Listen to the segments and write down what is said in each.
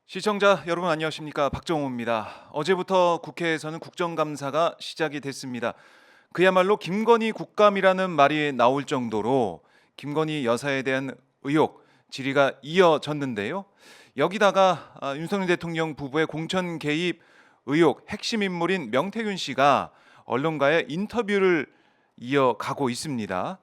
시청자 여러분 안녕하십니까? 박정호입니다. 어제부터 국회에서는 국정감사가 시작이 됐습니다. 그야말로 김건희 국감이라는 말이 나올 정도로 김건희 여사에 대한 의혹, 질의가 이어졌는데요. 여기다가 윤석열 대통령 부부의 공천 개입 의혹 핵심 인물인 명태균 씨가 언론과의 인터뷰를 이어가고 있습니다.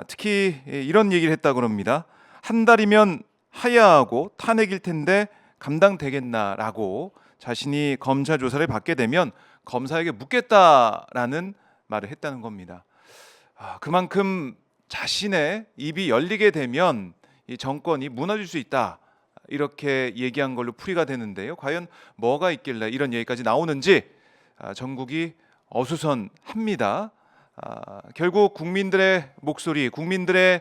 특히 이런 얘기를 했다고 합니다. 한 달이면 하야하고 탄핵일 텐데 감당되겠나라고 자신이 검찰 조사를 받게 되면 검사에게 묻겠다라는 말을 했다는 겁니다. 그만큼 자신의 입이 열리게 되면 이 정권이 무너질 수 있다. 이렇게 얘기한 걸로 풀이가 되는데요. 과연 뭐가 있길래 이런 얘기까지 나오는지 전국이 어수선합니다. 결국 국민들의 목소리, 국민들의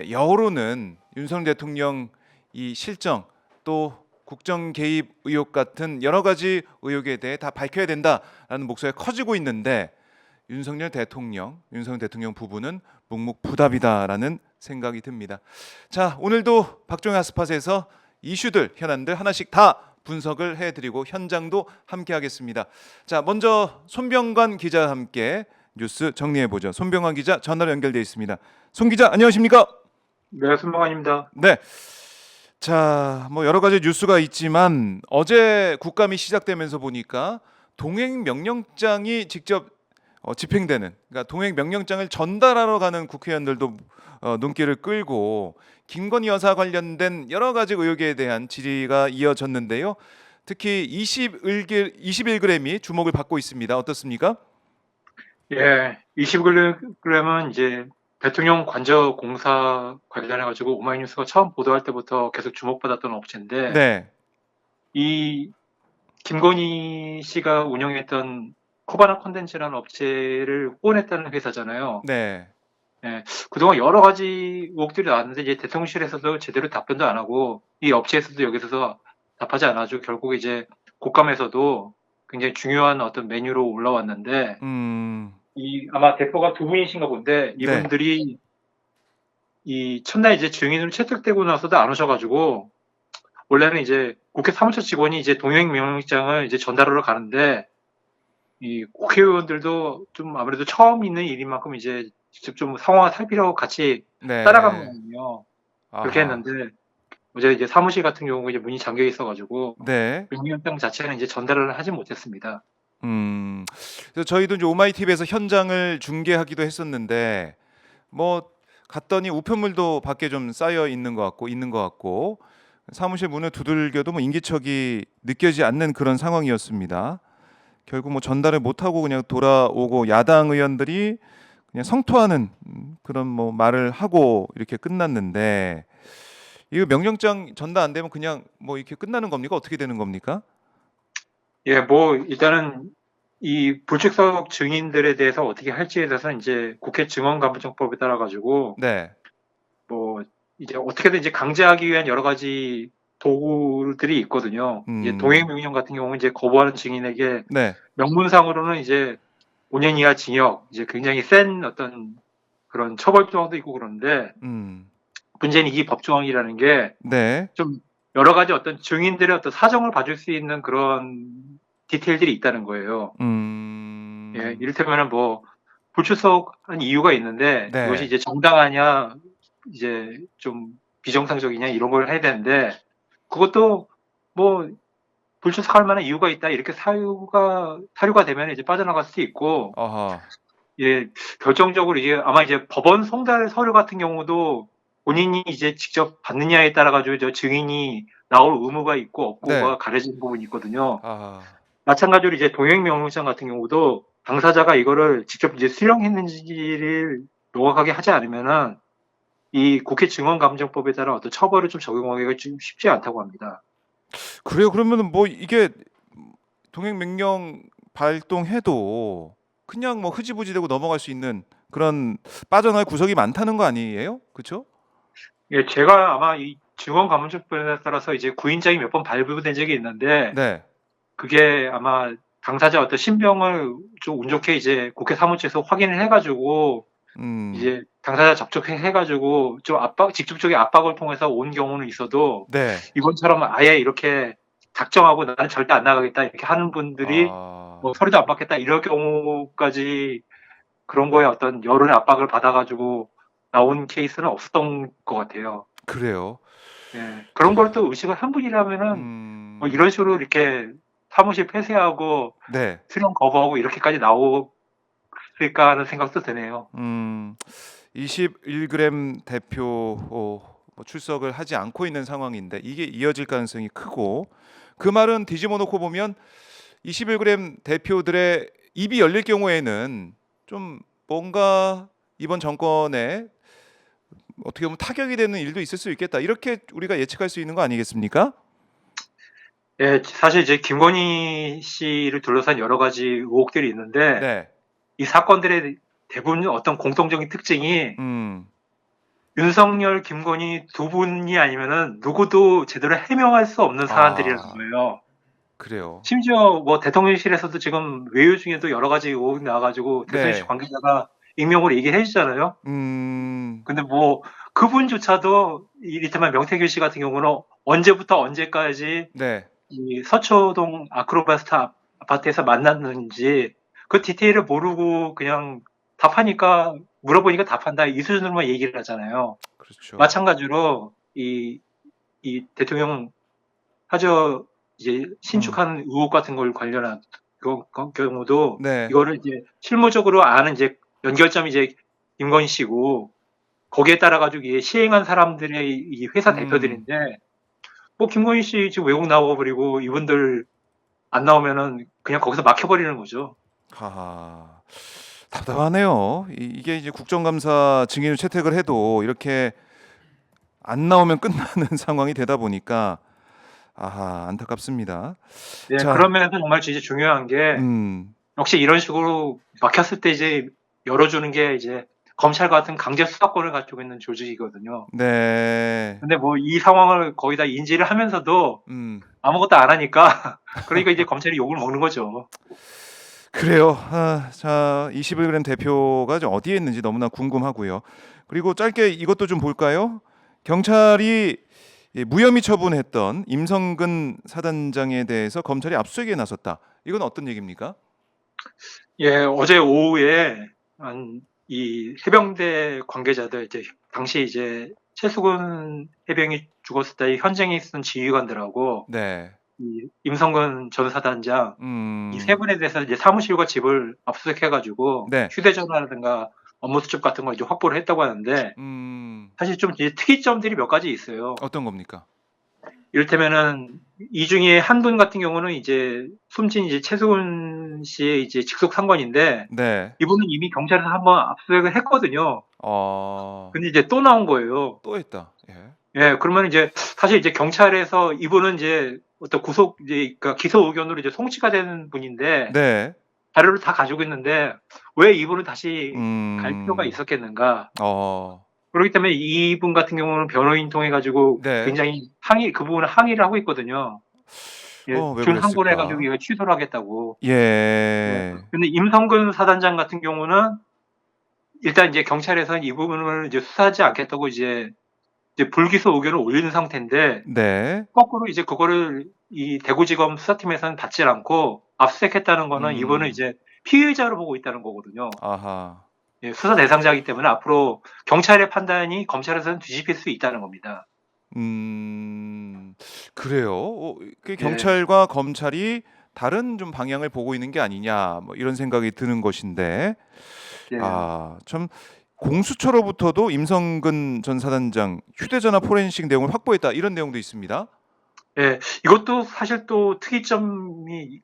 여론은 윤석열 대통령 이 실정 또 국정 개입 의혹 같은 여러 가지 의혹에 대해 다 밝혀야 된다라는 목소리가 커지고 있는데 윤석열 대통령 부부는 묵묵부답이다라는 생각이 듭니다. 자, 오늘도 박종희 핫스팟에서 이슈들, 현안들 하나씩 다 분석을 해드리고 현장도 함께하겠습니다. 자, 먼저 손병관 기자와 함께 뉴스 정리해보죠. 손병관 기자 전화로 연결되어 있습니다. 손 기자 안녕하십니까? 네, 손방환입니다. 네. 자, 뭐 여러 가지 뉴스가 있지만 어제 국감이 시작되면서 보니까 동행 명령장이 직접 집행되는, 그러니까 동행 명령장을 전달하러 가는 국회의원들도 눈길을 끌고 김건희 여사 관련된 여러 가지 의혹에 대한 질의가 이어졌는데요. 특히 21g이 주목을 받고 있습니다. 어떻습니까? 예, 20g은 이제 대통령 관저 공사 관련해가지고 오마이뉴스가 처음 보도할 때부터 계속 주목받았던 업체인데, 네, 이 김건희 씨가 운영했던 코바나 콘텐츠라는 업체를 후원했다는 회사잖아요. 네, 예, 그동안 여러 가지 의혹들이 나왔는데, 이제 대통령실에서도 제대로 답변도 안 하고, 이 업체에서도 여기서 답하지 않아주고, 결국 이제 국감에서도 굉장히 중요한 어떤 메뉴로 올라왔는데, 아마 대표가 두 분이신가 본데, 네, 이분들이 이 첫날 이제 증인으로 채택되고 나서도 안 오셔가지고, 원래는 이제 국회 사무처 직원이 이제 동행명령장을 이제 전달하러 가는데, 이 국회의원들도 좀 아무래도 처음 있는 일인 만큼 이제 직접 좀 상황을 살피려고 같이 따라간 네, 거거든요. 그렇게 아하, 했는데, 어제 이제 사무실 같은 경우 이제 문이 잠겨 있어가지고, 네. 명령장 자체는 이제 전달을 하지 못했습니다. 그래서 저희도 이제 오마이TV에서 현장을 중계하기도 했었는데 뭐 갔더니 우편물도 밖에 좀 쌓여 있는 것 같고 사무실 문을 두들겨도 뭐 인기척이 느껴지지 않는 그런 상황이었습니다. 결국 뭐 전달을 못 하고 그냥 돌아오고 야당 의원들이 그냥 성토하는 그런 뭐 말을 하고 이렇게 끝났는데 이거 명령장 전달 안 되면 그냥 뭐 이렇게 끝나는 겁니까? 어떻게 되는 겁니까? 예, 뭐, 일단은 이 불출석 증인들에 대해서 어떻게 할지에 대해서는 이제 국회 증언감청법에 따라 가지고 네. 뭐 이제 어떻게든 이제 강제하기 위한 여러 가지 도구들이 있거든요. 이제 음. 동행명령 같은 경우는 이제 거부하는 증인에게 네. 명문상으로는 이제 5년 이하 징역, 이제 굉장히 센 어떤 그런 처벌 조항도 있고 그런데 음. 문제는 이 법조항이라는 게 네. 좀 여러 가지 어떤 증인들의 어떤 사정을 봐줄 수 있는 그런 디테일들이 있다는 거예요. 예, 음. 이를테면은 뭐 불출석한 이유가 있는데 이것이 네. 이제 정당하냐, 이제 좀 비정상적이냐 이런 걸 해야 되는데 그것도 뭐 불출석할 만한 이유가 있다 이렇게 사유가 되면 이제 빠져나갈 수도 있고 아하. 예, 결정적으로 이제 아마 이제 법원 송달 서류 같은 경우도 본인이 이제 직접 받느냐에 따라 가지고 저 증인이 나올 의무가 있고 네. 없고가 가려진 부분이 있거든요. 아하. 마찬가지로 이제 동행명령장 같은 경우도 당사자가 이거를 직접 이제 수령했는지를 명확하게 하지 않으면은 이 국회 증언감정법에 따라 어떤 처벌을 좀 적용하기가 좀 쉽지 않다고 합니다. 그래요. 그러면은 뭐 이게 동행 명령 발동해도 그냥 뭐 흐지부지 되고 넘어갈 수 있는 그런 빠져나갈 구석이 많다는 거 아니에요? 그렇죠? 예, 제가 아마 이 증언감정법에 따라서 이제 구인장이 몇 번 발부된 적이 있는데 네. 그게 아마 당사자 어떤 신병을 좀 운 좋게 이제 국회 사무처에서 확인을 해가지고 음. 이제 당사자 접촉해가지고 좀 직접적인 압박을 통해서 온 경우는 있어도 네. 이번처럼 아예 이렇게 작정하고 나는 절대 안 나가겠다 이렇게 하는 분들이 아, 뭐 서류도 안 받겠다 이럴 경우까지 그런 거에 어떤 여론의 압박을 받아가지고 나온 케이스는 없었던 것 같아요. 그래요. 예. 그런 걸 또 의식을 한 분이라면은 뭐 음, 이런 식으로 이렇게 사무실 폐쇄하고 네. 수령 거부하고 이렇게까지 나올까 하는 생각도 드네요. 21g 대표 뭐 출석을 하지 않고 있는 상황인데 이게 이어질 가능성이 크고 그 말은 뒤집어 놓고 보면 21g 대표들의 입이 열릴 경우에는 좀 뭔가 이번 정권에 어떻게 보면 타격이 되는 일도 있을 수 있겠다. 이렇게 우리가 예측할 수 있는 거 아니겠습니까? 예, 사실 이제 김건희 씨를 둘러싼 여러 가지 의혹들이 있는데 네. 이 사건들의 대부분 어떤 공통적인 특징이 음. 윤석열, 김건희 두 분이 아니면은 누구도 제대로 해명할 수 없는 사안들이라는 아, 거예요. 그래요. 심지어 뭐 대통령실에서도 지금 외유 중에도 여러 가지 의혹이 나와가지고 대통령실 네. 관계자가 익명으로 얘기를 해주잖아요. 음. 근데 뭐 그분조차도 이를테면 명태균 씨 같은 경우는 언제부터 언제까지 네. 이 서초동 아크로바스타 아파트에서 만났는지 그 디테일을 모르고 그냥 답하니까 물어보니까 답한다 이 수준으로만 얘기를 하잖아요. 그렇죠. 마찬가지로 이 대통령 하저 이제 음. 신축한 의혹 같은 걸 관련한 경우도 네. 이거를 이제 실무적으로 아는 이제 연결점이 이제 김건희 씨고 거기에 따라 가지고 이게 시행한 사람들의 이 회사 음. 대표들인데 뭐 김건희 씨 지금 외국 나와버리고 이분들 안 나오면은 그냥 거기서 막혀버리는 거죠. 하하. 답답하네요. 이게 이제 국정감사 증인을 채택을 해도 이렇게 안 나오면 끝나는 상황이 되다 보니까 아하, 안타깝습니다. 네, 자, 그런 면에서 정말 진짜 중요한 게 음. 역시 이런 식으로 막혔을 때 이제 열어주는 게 이제 검찰 같은 강제 수사권을 가지고 있는 조직이거든요. 네. 근데 뭐 이 상황을 거의 다 인지를 하면서도 음. 아무것도 안 하니까 그러니까 이제 검찰이 욕을 먹는 거죠. 그래요. 아, 자, 21g 대표가 좀 어디에 있는지 너무나 궁금하고요. 그리고 짧게 이것도 좀 볼까요? 경찰이 무혐의 처분했던 임성근 사단장에 대해서 검찰이 압수수색에 나섰다. 이건 어떤 얘기입니까? 예, 어제 오후에 이 해병대 관계자들 이제 당시 이제 최수근 해병이 죽었을 때 현장에 있었던 지휘관들하고 네. 이 임성근 전 사단장 이 세 음. 분에 대해서 이제 사무실과 집을 압수수색해가지고 네. 휴대전화라든가 업무 수첩 같은 걸 이제 확보를 했다고 하는데 음. 사실 좀 이제 특이점들이 몇 가지 있어요. 어떤 겁니까? 이를테면은 이 중에 한 분 같은 경우는 이제 숨진 이제 최수근 씨의 이제 직속 상관인데 네. 이분은 이미 경찰에서 한번 압수수색을 했거든요. 어. 근데 이제 또 나온 거예요. 또 했다. 예. 예, 그러면 이제 사실 이제 경찰에서 이분은 이제 어떤 구속 이제 그러니까 기소 의견으로 이제 송치가 되는 분인데 네. 자료를 다 가지고 있는데 왜 이분을 다시 갈 필요가 음. 있었겠는가? 어. 그렇기 때문에 이분 같은 경우는 변호인 통해 가지고 네. 굉장히 그 부분을 항의를 하고 있거든요. 예, 왜 준항고를 해가지고 그랬을까? 이거 취소를 하겠다고. 예. 예. 근데 임성근 사단장 같은 경우는 일단 이제 경찰에서는 이 부분을 이제 수사하지 않겠다고 이제 불기소 의견을 올리는 상태인데 네. 거꾸로 이제 그거를 이 대구지검 수사팀에서는 받지 않고 압수수색했다는 거는 이분은 음. 이제 피의자로 보고 있다는 거거든요. 아하. 예, 수사 대상자이기 때문에 앞으로 경찰의 판단이 검찰에서는 뒤집힐 수 있다는 겁니다. 음. 그래요? 그 예, 경찰과 검찰이 다른 좀 방향을 보고 있는 게 아니냐 뭐 이런 생각이 드는 것인데 예, 아, 참 공수처로부터도 임성근 전 사단장 휴대전화 포렌식 내용을 확보했다 이런 내용도 있습니다. 예. 이것도 사실 또 특이점이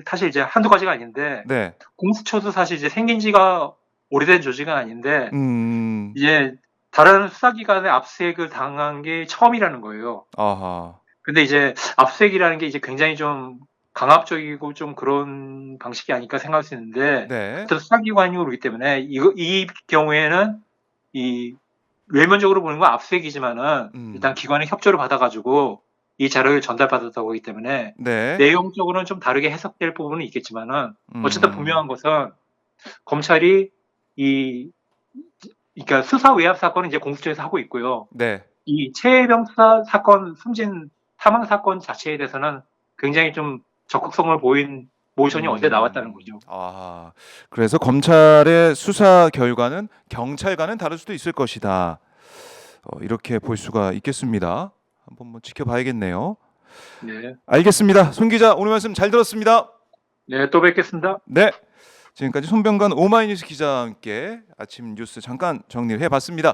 사실 이제 한두 가지가 아닌데 네. 공수처도 사실 이제 생긴 지가 오래된 조직은 아닌데 음. 이제 다른 수사기관에 압수수색을 당한 게 처음이라는 거예요. 아하. 근데 이제 압수수색이라는 게 이제 굉장히 좀 강압적이고 좀 그런 방식이 아닐까 생각할 수 있는데 네. 같은 수사기관이 오기 때문에 이 경우에는 이 외면적으로 보는 건 압수수색이지만은 일단 음. 기관의 협조를 받아가지고 이 자료를 전달받았다고 하기 때문에 네. 내용적으로는 좀 다르게 해석될 부분은 있겠지만은 어쨌든 음. 분명한 것은 검찰이 이 그러니까 수사 외압 사건은 이제 공수처에서 하고 있고요. 네. 이 최병사 사건, 숨진 사망 사건 자체에 대해서는 굉장히 좀 적극성을 보인 모션이 어제 나왔다는 거죠. 아, 그래서 검찰의 수사 결과는 경찰과는 다를 수도 있을 것이다. 이렇게 볼 수가 있겠습니다. 한번 뭐 지켜봐야겠네요. 네. 알겠습니다. 손 기자 오늘 말씀 잘 들었습니다. 네, 또 뵙겠습니다. 네. 지금까지 손병관 오마이뉴스 기자와 함께 아침 뉴스 잠깐 정리를 해봤습니다.